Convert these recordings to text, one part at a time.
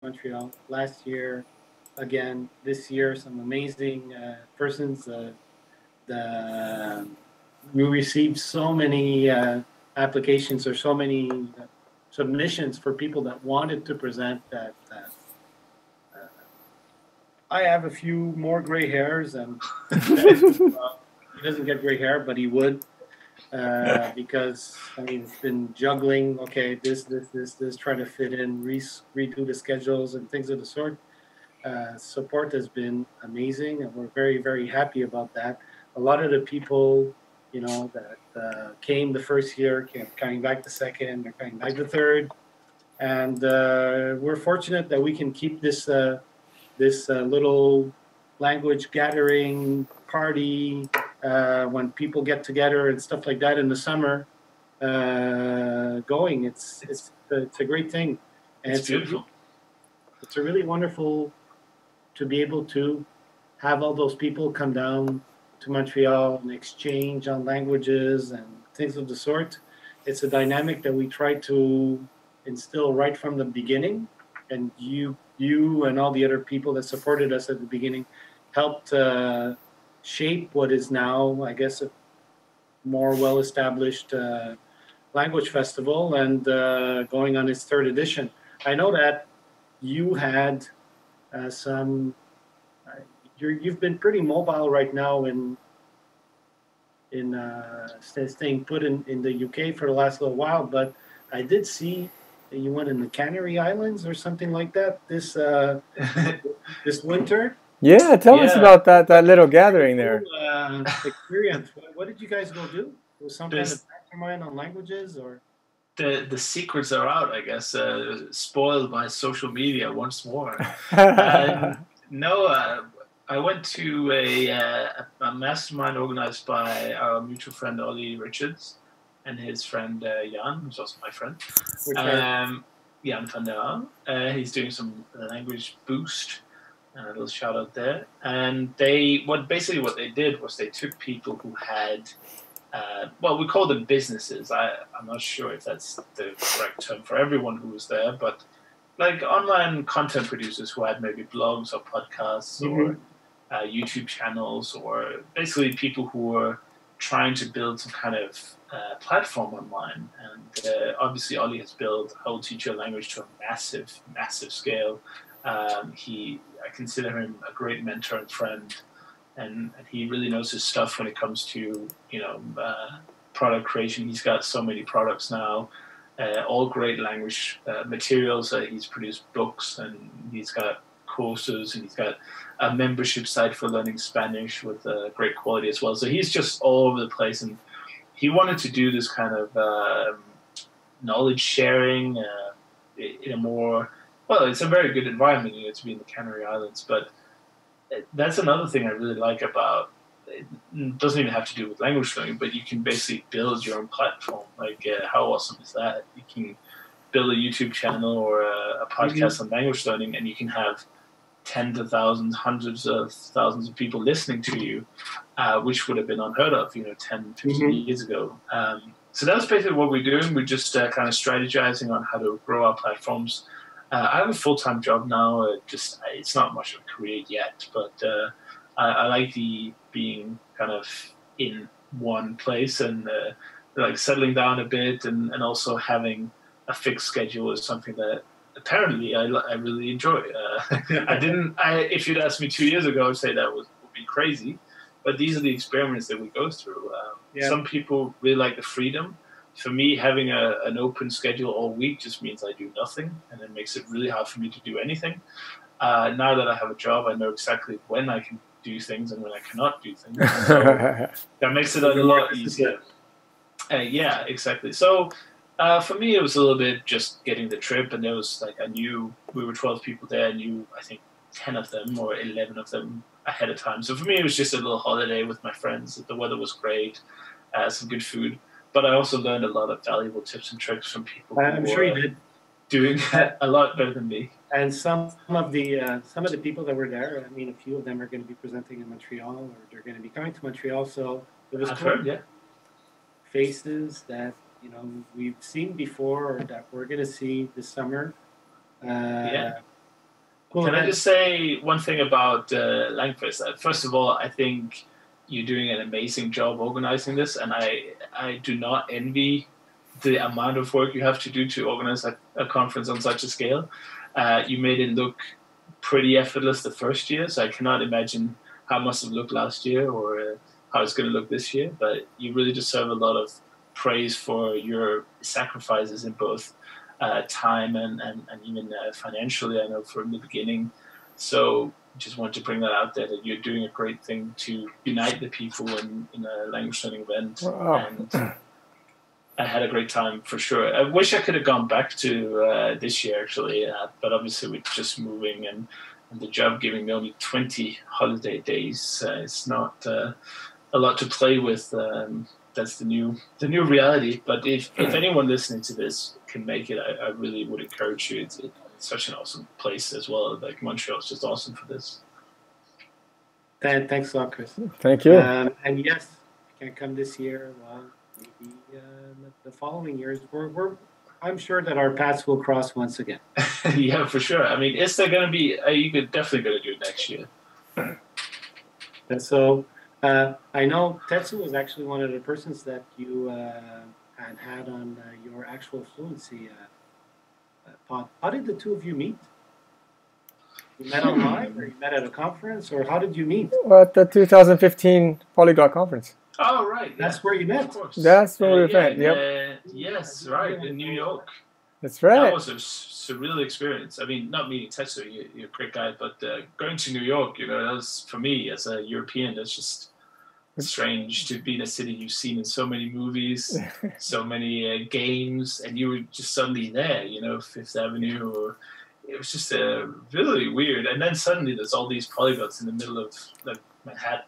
Montreal. Last year, again, this year, some amazing persons. The We received so many applications or so many submissions for people that wanted to present that. I have a few more gray hairs, and he doesn't get gray hair, but he would. Because I mean it's been juggling. Okay, this, try to fit in, redo the schedules and things of the sort. Support has been amazing, and we're very happy about that. A lot of the people, that came the first year, coming back the second, they're coming back the third, and we're fortunate that we can keep this little language gathering party when people get together and stuff like that in the summer going. It's a great thing, and it's beautiful. It's a really wonderful to be able to have all those people come down to Montreal and exchange on languages and things of the sort. It's a dynamic that we try to instill right from the beginning, and you and all the other people that supported us at the beginning helped shape what is now, I guess, a more well-established language festival, and going on its third edition. I know that you had some. You've been pretty mobile right now in staying put in the UK for the last little while, but I did see that you went in the Canary Islands or something like that this winter. Yeah, tell us about that little gathering there. Experience. What did you guys go do? Was some kind of mastermind on languages, or? The secrets are out, I guess. Spoiled by social media once more. No, I went to a mastermind organized by our mutual friend Ollie Richards and his friend Jan, who's also my friend. Jan van der Aan. He's doing some language boost. A little shout out there. And what they did was they took people who had, we call them businesses. I'm not sure if that's the correct term for everyone who was there, but like online content producers who had maybe blogs or podcasts or YouTube channels, or basically people who were trying to build some kind of platform online. And obviously Ollie has built How to Teach Your Language to a massive scale. I consider him a great mentor and friend, and he really knows his stuff when it comes to product creation. He's got so many products now, all great language materials. He's produced books, and he's got courses, and he's got a membership site for learning Spanish with great quality as well. So he's just all over the place, and he wanted to do this kind of knowledge sharing in a more, it's a very good environment, to be in the Canary Islands. But that's another thing I really like about it. Doesn't even have to do with language learning, but you can basically build your own platform. Like, how awesome is that? You can build a YouTube channel or a podcast on language learning, and you can have tens of thousands, hundreds of thousands of people listening to you, which would have been unheard of, 10, 15 years ago. So that's basically what we're doing. We're just kind of strategizing on how to grow our platforms. I have a full-time job now. It's not much of a career yet, but I like being kind of in one place and like settling down a bit, and also having a fixed schedule is something that apparently I really enjoy. If you'd asked me 2 years ago, I'd say that would be crazy. But these are the experiments that we go through. Some people really like the freedom. For me, having an open schedule all week just means I do nothing, and it makes it really hard for me to do anything. Now that I have a job, I know exactly when I can do things and when I cannot do things. So that makes it a lot easier. Yeah, exactly. So for me, it was a little bit just getting the trip, and there was I knew we were 12 people there. I knew, I think, 10 of them or 11 of them ahead of time. So for me, it was just a little holiday with my friends. The weather was great, some good food. But I also learned a lot of valuable tips and tricks from people I'm sure you did. Doing a lot better than me. And some of the people that were there, I mean, a few of them are going to be presenting in Montreal, or they're going to be coming to Montreal. So it was faces that we've seen before, or that we're going to see this summer. Cool. Can I just say one thing about Langfest? First of all, I think you're doing an amazing job organizing this, and I do not envy the amount of work you have to do to organize a conference on such a scale. You made it look pretty effortless the first year, so I cannot imagine how it must have looked last year or how it's going to look this year. But you really deserve a lot of praise for your sacrifices in both time and even financially, I know, from the beginning. So just want to bring that out there, that you're doing a great thing to unite the people in a language learning event. Wow. And I had a great time for sure. I wish I could have gone back to this year actually, but obviously with just moving and the job giving me only 20 holiday days, it's not a lot to play with. That's the new reality. But if anyone listening to this can make it, I really would encourage you. It's such an awesome place as well. Like Montreal is just awesome for this. Thanks a lot, Kris. Thank you. And yes, I can't come this year. Well, maybe the following years. I'm sure that our paths will cross once again. Yeah, for sure. I mean, is there going to be? You could definitely going to do it next year. And so. I know Tetsu was actually one of the persons that you had on your Actual Fluency pod. How did the two of you meet? You met online, or you met at a conference, or how did you meet? Well, at the 2015 Polyglot Conference. Oh, right. That's where you met. Of course. That's where we met. Yep. Yes, right, in New York. That's right. That was a surreal experience. I mean, not meeting Tetsu, you're a great guy, but going to New York, that was, for me as a European, that's just strange to be in a city you've seen in so many movies, so many games, and you were just suddenly there, Fifth Avenue, or it was just really weird. And then suddenly there's all these polyglots in the middle of like Manhattan,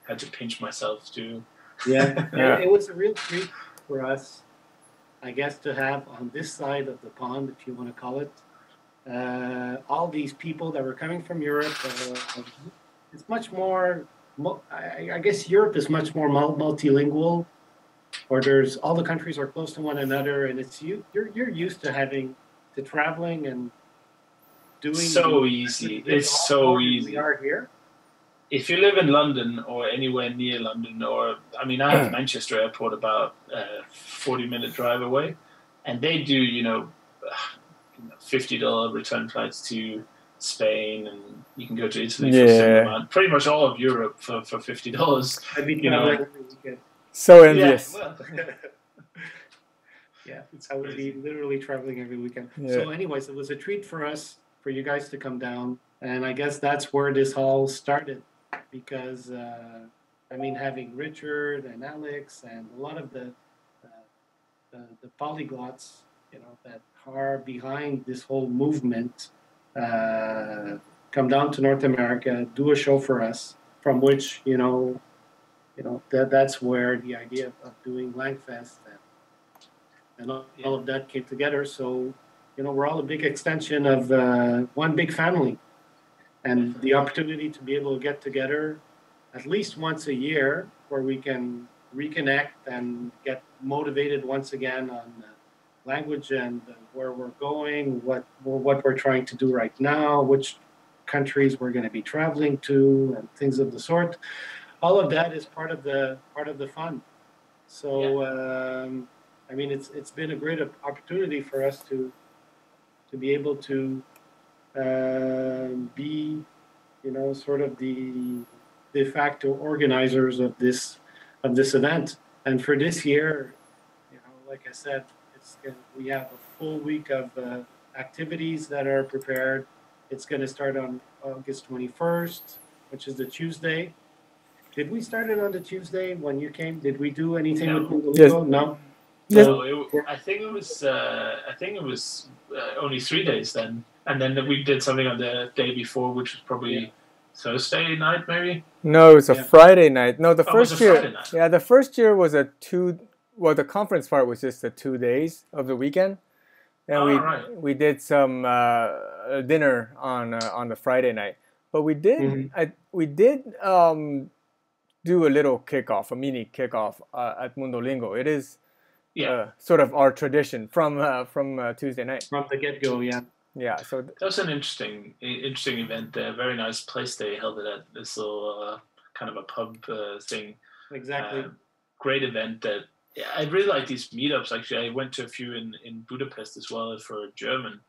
had to pinch myself too. Yeah. It was a real treat for us, I guess, to have on this side of the pond, if you want to call it, all these people that were coming from Europe. It's much more, I guess Europe is much more multilingual, or there's all the countries are close to one another, and it's you're used to traveling and doing. So easy. It's so easy. We are here. If you live in London or anywhere near London, I have Manchester Airport about a 40-minute drive away, and they do, $50 return flights to Spain, and you can go to Italy for a similar amount. Pretty much all of Europe for $50. I'd be traveling every weekend. So envious. Yeah, I would be literally traveling every weekend. Yeah. So anyways, it was a treat for us, for you guys to come down. And I guess that's where this all started. Because, having Richard and Alex and a lot of the polyglots, that are behind this whole movement, come down to North America, do a show for us, from which, that's where the idea of doing Langfest and all of that came together. So, we're all a big extension of one big family. And the opportunity to be able to get together at least once a year, where we can reconnect and get motivated once again on language and where we're going, what we're trying to do right now, which countries we're going to be traveling to, and things of the sort. All of that is part of the fun. So it's been a great opportunity for us to be able to be, sort of the de facto organizers of this event. And for this year, like I said, we have a full week of activities that are prepared. It's going to start on August 21st, which is the Tuesday. Did we start it on the Tuesday when you came? Did we do anything with Google? No. No, I think it was only 3 days then, and then we did something on the day before, which was probably Thursday night, maybe. No, it was a Friday night. No, the first year. Friday night. Yeah, the first year was the conference part was just the 2 days of the weekend, and we did some dinner on the Friday night. But we did do a little kickoff, a mini kickoff at Mundolingo. It is sort of our tradition from Tuesday night. From the get-go, yeah. Yeah, so that was an interesting event there. Very nice place they held it at. This little kind of a pub thing. Exactly. Great event. That I really like these meetups. Actually, I went to a few in Budapest as well for German,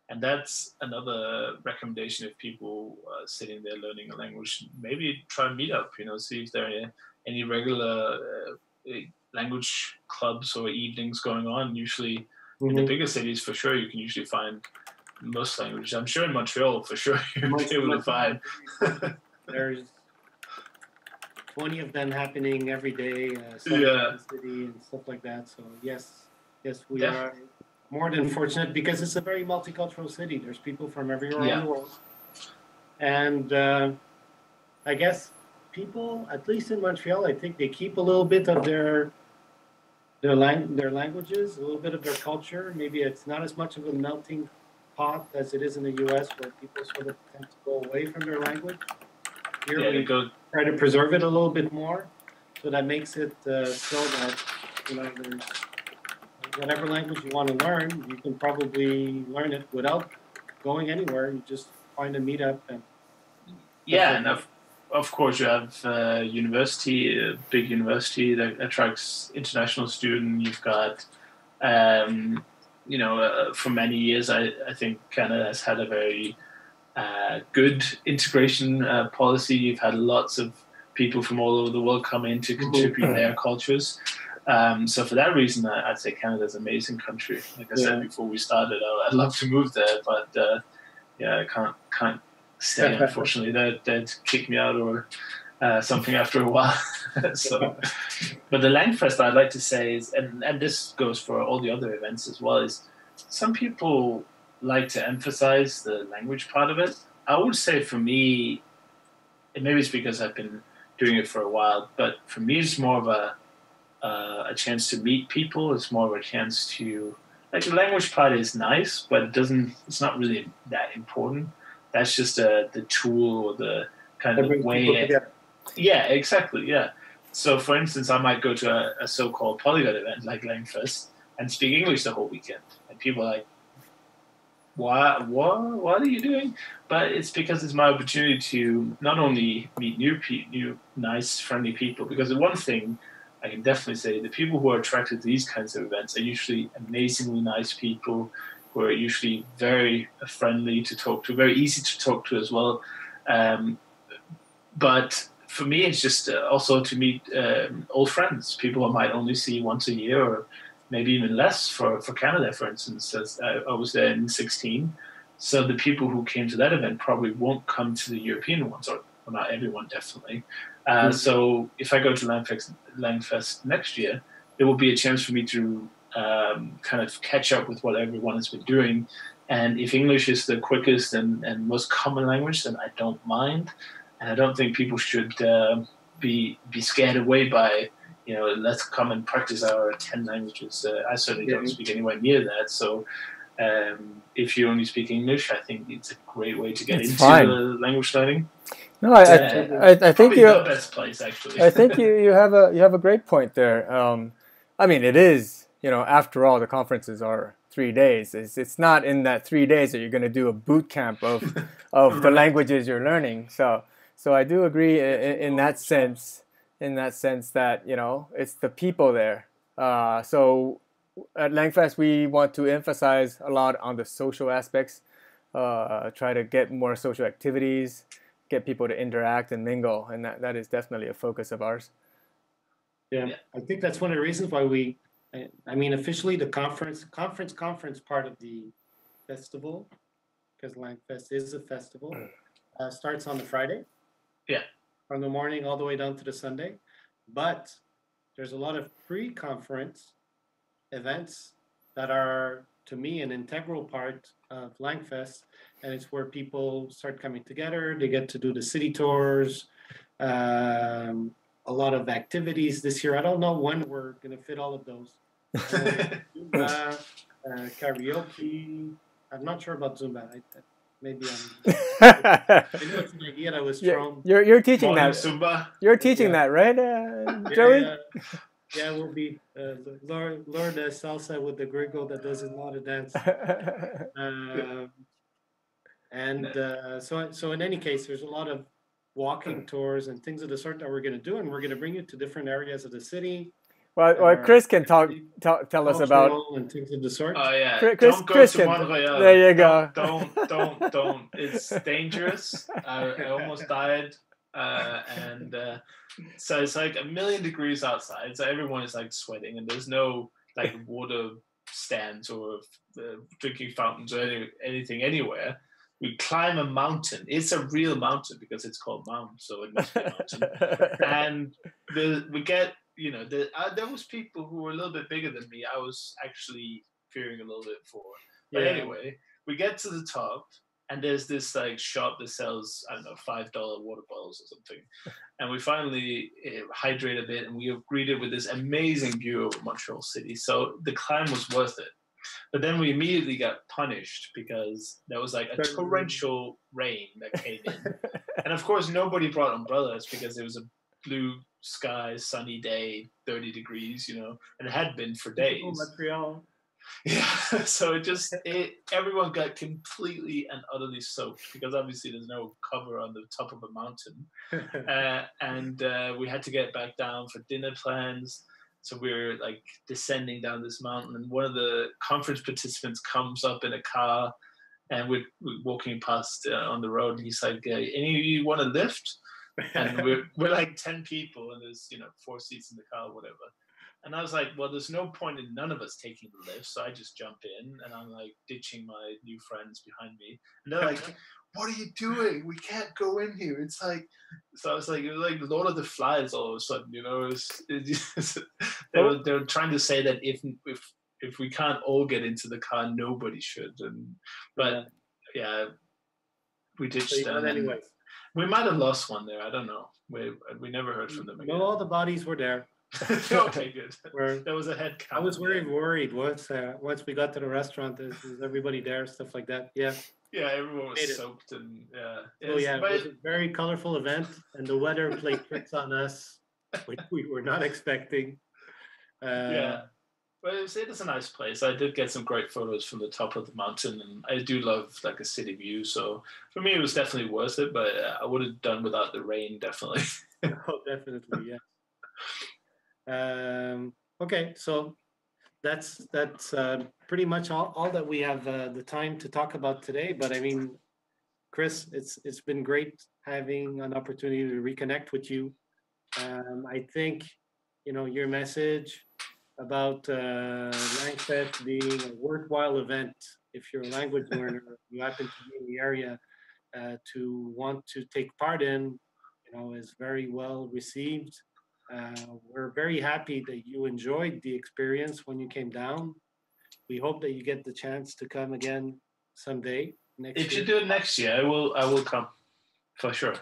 and that's another recommendation if people are sitting there learning a language. Maybe try a meetup. See if there are any regular language clubs or evenings going on. Usually, in the bigger cities, for sure, you can usually find most languages. I'm sure in Montreal, for sure, you'll be able to find. There's 20 of them happening every day, in the city and stuff like that. So yes, we are more than fortunate because it's a very multicultural city. There's people from everywhere in the world, and I guess people, at least in Montreal, I think they keep a little bit of their languages, a little bit of their culture. Maybe it's not as much of a melting pot as it is in the U.S., where people sort of tend to go away from their language. Here we try to preserve it a little bit more, so that makes it so that there's whatever language you want to learn, you can probably learn it without going anywhere. You just find a meetup and and of course you have university, a big university that attracts international students. You've got for many years, I think Canada has had a very good integration policy. You've had lots of people from all over the world come in to contribute their cultures. So for that reason, I'd say Canada's an amazing country. Like I said before we started, I'd love to move there, but I can't stay. Unfortunately, they'd kick me out or something after a while. But the Langfest, I'd like to say is, and this goes for all the other events as well, is some people like to emphasize the language part of it. I would say for me, and maybe it's because I've been doing it for a while, but for me it's more of a chance to meet people. It's more of a chance to, like, the language part is nice, but it's not really that important. That's just the tool or the kind of way. Yeah, exactly. Yeah. So, for instance, I might go to a so-called polyglot event like Langfest and speak English the whole weekend, and people are like, what are you doing? But it's because it's my opportunity to not only meet new, nice, friendly people. Because the one thing I can definitely say, the people who are attracted to these kinds of events are usually amazingly nice people who are usually very friendly to talk to, very easy to talk to as well. But for me, it's just also to meet old friends, people I might only see once a year or maybe even less for Canada, for instance. As I was there in 2016. So the people who came to that event probably won't come to the European ones, or not everyone, definitely. So if I go to Langfest next year, there will be a chance for me to kind of catch up with what everyone has been doing. And if English is the quickest and most common language, then I don't mind. And I don't think people should be scared away by, let's come and practice our 10 languages. I certainly don't speak anywhere near that. So if you only speak English, I think it's a great way to get into language learning. No, I think you're the best place, actually. I think you have a great point there. I mean, it is, after all, the conferences are 3 days. It's not in that 3 days that you're going to do a boot camp of the languages you're learning. So I do agree in that sense. In that sense that it's the people there. So at Langfest we want to emphasize a lot on the social aspects. Try to get more social activities, get people to interact and mingle, and that is definitely a focus of ours. Yeah, I think that's one of the reasons why officially the conference part of the festival, because Langfest is a festival, starts on the Friday. Yeah. From the morning all the way down to the Sunday. But there's a lot of pre-conference events that are, to me, an integral part of Langfest, and it's where people start coming together. They get to do the city tours, a lot of activities this year. I don't know when we're going to fit all of those. Karaoke. I'm not sure about Zumba. Maybe I know it's an idea that was thrown. You're teaching that. Zumba. You're teaching that, right, Joey? Yeah, we'll be learn the salsa with the gringo that doesn't know how to dance. And so in any case, there's a lot of walking tours and things of the sort that we're going to do, and we're going to bring you to different areas of the city. Well, Kris can tell us about and things of the sort. Oh yeah, don't go to Montreal. There you go. Don't. It's dangerous. I almost died, and so it's like 1,000,000 degrees outside. So everyone is like sweating, and there's no like water stands or drinking fountains or anything anywhere. We climb a mountain. It's a real mountain because it's called Mount, so it must be a mountain. And we get. There was people who were a little bit bigger than me. I was actually fearing a little bit for. But anyway, we get to the top, and there's this like shop that sells, I don't know, $5 water bottles or something. And we finally hydrate a bit, and we are greeted with this amazing view of Montreal City. So the climb was worth it. But then we immediately got punished because there was like a torrential rain that came in. And of course, nobody brought umbrellas because it was a blue sky, sunny day, 30 degrees, and it had been for days. Montreal. Yeah, so everyone got completely and utterly soaked because obviously there's no cover on the top of a mountain. And we had to get back down for dinner plans. So we're like descending down this mountain, and one of the conference participants comes up in a car, and we're walking past on the road, and he's like, any of you want a lift? And we're like 10 people, and there's 4 seats in the car, whatever. And I was like, well, there's no point in none of us taking the lift, so I just jump in, and I'm like ditching my new friends behind me, and they're like, "What are you doing? We can't go in here." It's like, so I was like, it was like Lord of the Flies all of a sudden, they were trying to say that if we can't all get into the car, nobody should, but we ditched them anyway. We might have lost one there. I don't know. We never heard from them again. No, all the bodies were there. Okay, good. There was a head count. I was very worried once we got to the restaurant. Is everybody there? Stuff like that. Yeah. Yeah, everyone was soaked, and it was a very colorful event, and the weather played tricks on us, which we were not expecting. But it is a nice place. I did get some great photos from the top of the mountain, and I do love like a city view. So for me, it was definitely worth it. But I would have done without the rain, definitely. Oh, definitely, yeah. Okay, so that's pretty much all that we have the time to talk about today. But I mean, Kris, it's been great having an opportunity to reconnect with you. I think your message about Langfest being a worthwhile event if you're a language learner, you happen to be in the area to want to take part in, is very well received. We're very happy that you enjoyed the experience when you came down. We hope that you get the chance to come again someday next year. If you do it next year, I will come for sure.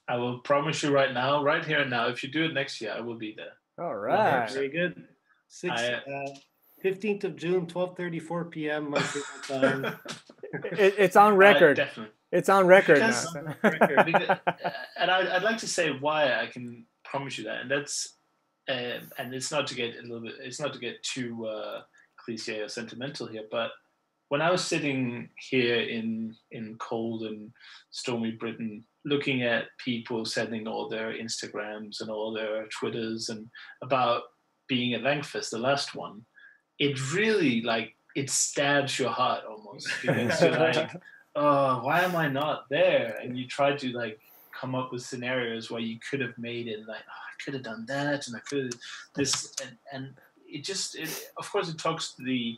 I will promise you right now, right here and now, if you do it next year, I will be there. All right. Very good. 15th of June, 12:34 p.m. Montreal time. It's on record. Definitely. It's on record now. And I'd like to say why I can promise you that, and that's and it's not to get too cliche or sentimental here, but when I was sitting here in cold and stormy Britain, looking at people sending all their Instagrams and all their Twitters and about being at Langfest, the last one, it really it stabs your heart almost, because you're like, oh, why am I not there? And you try to come up with scenarios where you could have made it, I could have done that, and I could have this, and it of course it talks to the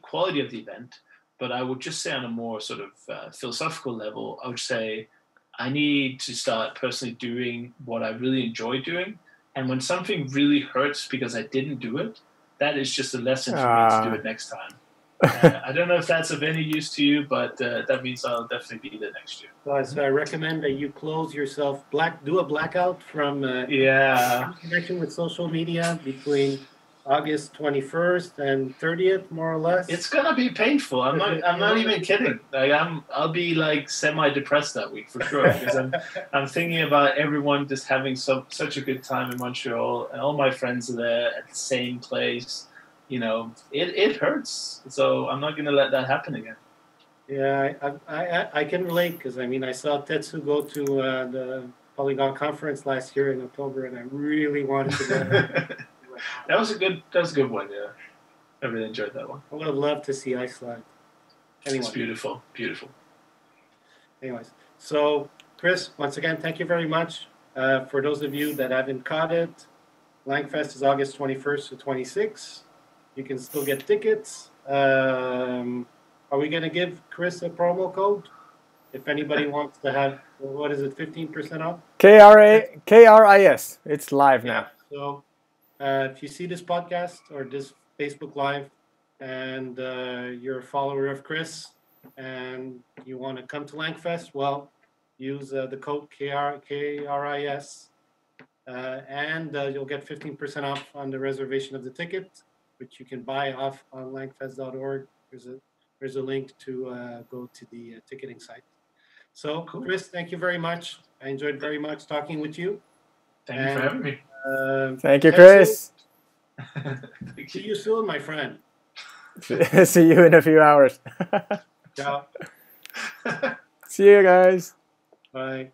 quality of the event, but I would just say on a more sort of philosophical level, I would say I need to start personally doing what I really enjoy doing. And when something really hurts because I didn't do it, that is just a lesson for me to do it next time. I don't know if that's of any use to you, but that means I'll definitely be there next year. So I recommend that you close yourself, do a blackout from connection with social media between August 21st and 30th, more or less. It's gonna be painful. I'm not even kidding. I'll be semi-depressed that week for sure, because I'm thinking about everyone just having such a good time in Montreal, and all my friends are there at the same place. It hurts. So I'm not gonna let that happen again. Yeah, I can relate because I mean I saw Tetsu go to the Polygon conference last year in October, and I really wanted to go. That was a good one. Yeah, I really enjoyed that one. I would have loved to see Iceland. Anyway. It's beautiful, beautiful. Anyways, so Kris, once again, thank you very much. For those of you that haven't caught it, Langfest is August 21st to 26th. You can still get tickets. Are we going to give Kris a promo code? If anybody wants to have, what is it, 15% off? KRIS. It's live now. So if you see this podcast or this Facebook Live and you're a follower of Kris and you want to come to Langfest, well, use the code KRIS and you'll get 15% off on the reservation of the ticket, which you can buy off on langfest.org. There's a link to go to the ticketing site. So, cool. Kris, thank you very much. I enjoyed very much talking with you. Thank you for having me. Thank you, Kris. See you soon, my friend. See you in a few hours. Ciao. See you guys. Bye.